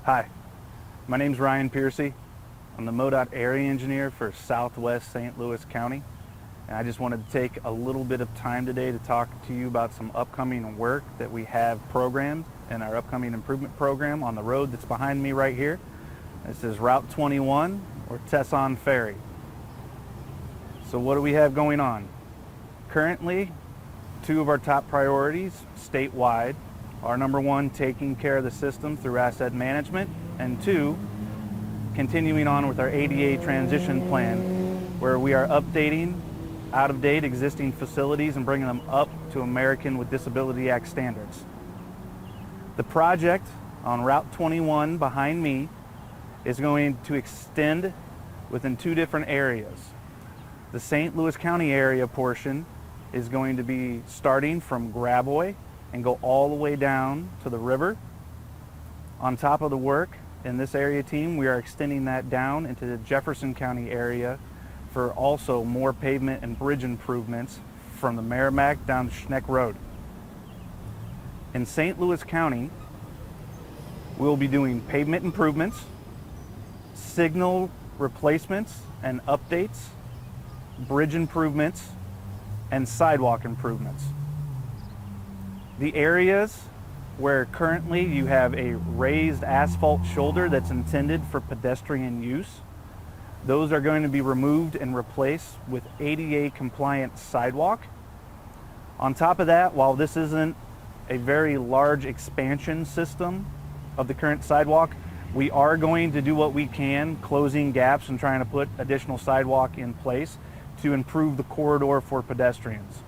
Hi, my name's Ryan Piercy. I'm the MoDOT area engineer for Southwest St. Louis County. And I just wanted to take a little bit of time today to talk to you about some upcoming work that we have programmed in our upcoming improvement program on the road that's behind me right here. This is Route 21 or Tesson Ferry. So what do we have going on? Currently, two of our top priorities statewide are number one, taking care of the system through asset management, and two, continuing on with our ADA transition plan, where we are updating out-of-date existing facilities and bringing them up to American with Disability Act standards. The project on Route 21 behind me is going to extend within two different areas. The St. Louis County area portion is going to be starting from Gravois and go all the way down to the river. On top of the work in this area team, we are extending that down into the Jefferson County area for also more pavement and bridge improvements from the Merrimack down to Schneck Road. In St. Louis County, we'll be doing pavement improvements, signal replacements and updates, bridge improvements, and sidewalk improvements. The areas where currently you have a raised asphalt shoulder that's intended for pedestrian use, those are going to be removed and replaced with ADA compliant sidewalk. On top of that, while this isn't a very large expansion system of the current sidewalk, we are going to do what we can, closing gaps and trying to put additional sidewalk in place to improve the corridor for pedestrians.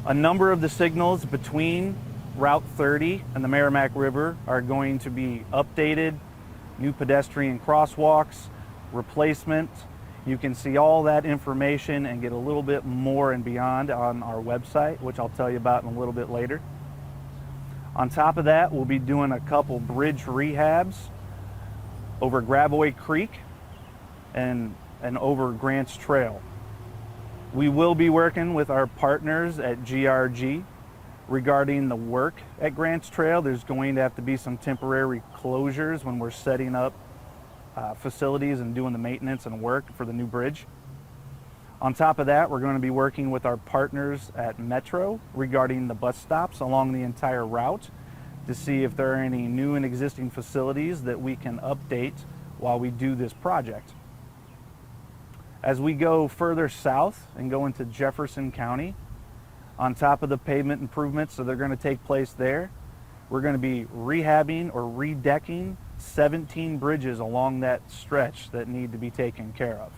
A number of the signals between Route 30 and the Merrimack River are going to be updated, new pedestrian crosswalks, replacement. You can see all that information and get a little bit more and beyond on our website, which I'll tell you about in a little bit later. On top of that, we'll be doing a couple bridge rehabs over Gravois Creek and over Grants Trail. We will be working with our partners at GRG regarding the work at Grants Trail. There's going to have to be some temporary closures when we're setting up facilities and doing the maintenance and work for the new bridge. On top of that, we're going to be working with our partners at Metro regarding the bus stops along the entire route to see if there are any new and existing facilities that we can update while we do this project. As we go further south and go into Jefferson County, on top of the pavement improvements that are going to take place there, we're going to be rehabbing or redecking 17 bridges along that stretch that need to be taken care of.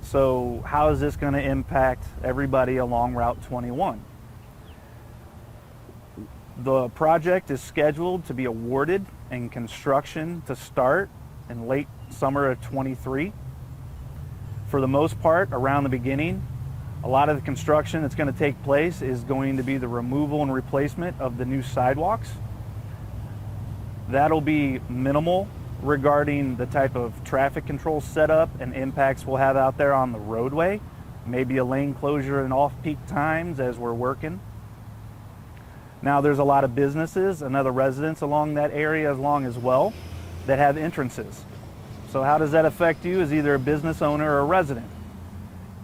So how is this going to impact everybody along Route 21? The project is scheduled to be awarded and construction to start in late summer of 23. For the most part, around the beginning, a lot of the construction that's going to take place is going to be the removal and replacement of the new sidewalks. That'll be minimal regarding the type of traffic control setup and impacts we'll have out there on the roadway. Maybe a lane closure in off-peak times as we're working. Now there's a lot of businesses and other residents along that area as well that have entrances. So how does that affect you as either a business owner or a resident?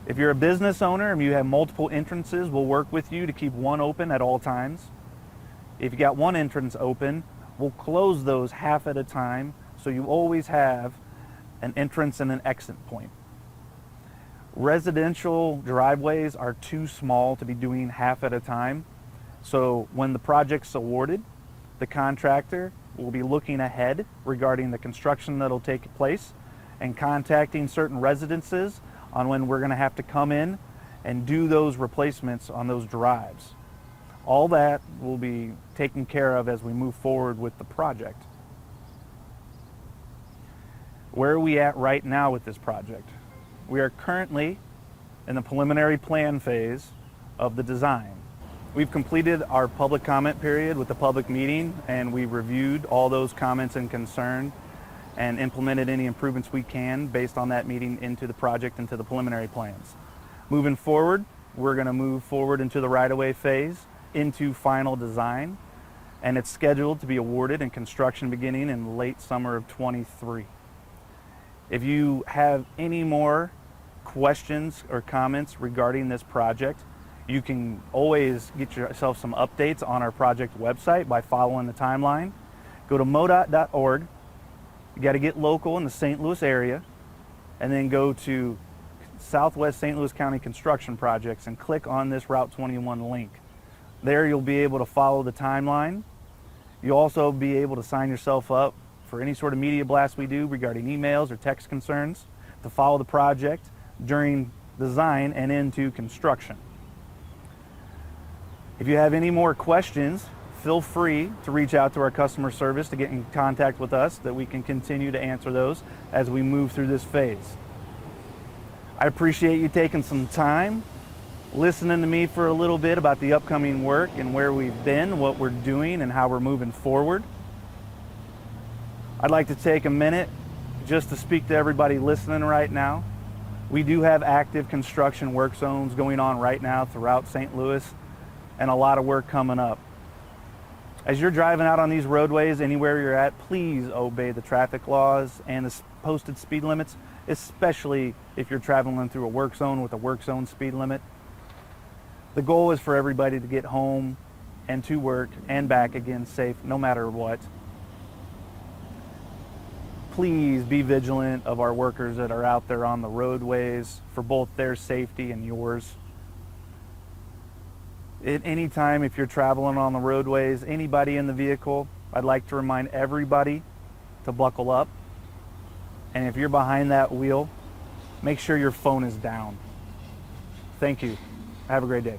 If you're a business owner and you have multiple entrances, we'll work with you to keep one open at all times. If you got one entrance open, we'll close those half at a time so you always have an entrance and an exit point. Residential driveways are too small to be doing half at a time. So when the project's awarded, the contractor will be looking ahead regarding the construction that'll take place and contacting certain residences on when we're going to have to come in and do those replacements on those drives. All that will be taken care of as we move forward with the project. Where are we at right now with this project? We are currently in the preliminary plan phase of the design. We've completed our public comment period with the public meeting, and we reviewed all those comments and concerns and implemented any improvements we can based on that meeting into the project, into the preliminary plans. Moving forward, we're going to move forward into the right-of-way phase, into final design. and it's scheduled to be awarded and construction beginning in late summer of 23. If you have any more questions or comments regarding this project, you can always get yourself some updates on our project website by following the timeline. Go to modot.org. You got to get local in the St. Louis area, and then go to Southwest St. Louis County Construction Projects and click on this Route 21 link. There you'll be able to follow the timeline. You'll also be able to sign yourself up for any sort of media blast we do regarding emails or text concerns to follow the project during design and into construction. If you have any more questions, feel free to reach out to our customer service to get in contact with us, that we can continue to answer those as we move through this phase. I appreciate you taking some time, listening to me for a little bit about the upcoming work and where we've been, what we're doing, and how we're moving forward. I'd like to take a minute just to speak to everybody listening right now. We do have active construction work zones going on right now throughout St. Louis, and a lot of work coming up. As you're driving out on these roadways, anywhere you're at, please obey the traffic laws and the posted speed limits, especially if you're traveling through a work zone with a work zone speed limit. The goal is for everybody to get home and to work and back again safe, no matter what. Please be vigilant of our workers that are out there on the roadways for both their safety and yours. At any time, if you're traveling on the roadways, anybody in the vehicle, I'd like to remind everybody to buckle up. And if you're behind that wheel, make sure your phone is down. Thank you. Have a great day.